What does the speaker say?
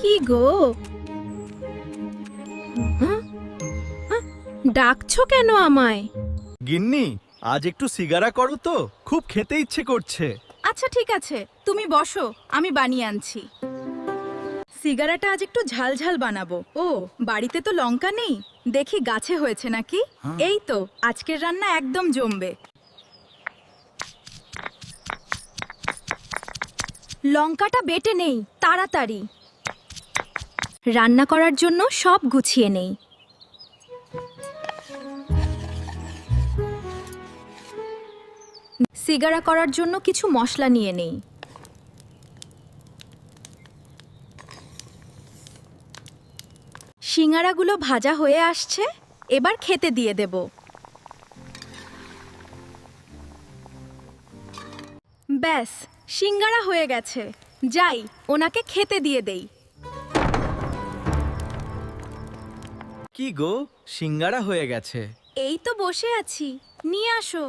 কি গো, ডাকছো কেন আমায়? গিন্নি, আজ একটু সিগারা করো তো, খুব খেতে ইচ্ছে করছে। আচ্ছা ঠিক আছে, তুমি বসো, আমি বানিয়ে আনছি। সিগারাটা আজ একটু ঝাল ঝাল বানাবো। ও, বাড়িতে তো লঙ্কা নেই, দেখি গাছে হয়েছে নাকি। এই তো, আজকের রান্না একদম জমবে। লঙ্কাটা বেটে নেই, তাড়াতাড়ি। রান্না করার জন্য সব গুছিয়ে নেই। সিগারা করার জন্য কিছু মশলা নিয়ে নেই। সিঙ্গারাগুলো ভাজা হয়ে আসছে, এবার খেতে দিয়ে দেব। ব্যাস, সিঙ্গারা হয়ে গেছে। যাই, ওনাকে খেতে দিয়ে দেই। কি গো, সিঙ্গারা হয়ে গেছে। এই তো বসে আছি, নিয়ে আসো।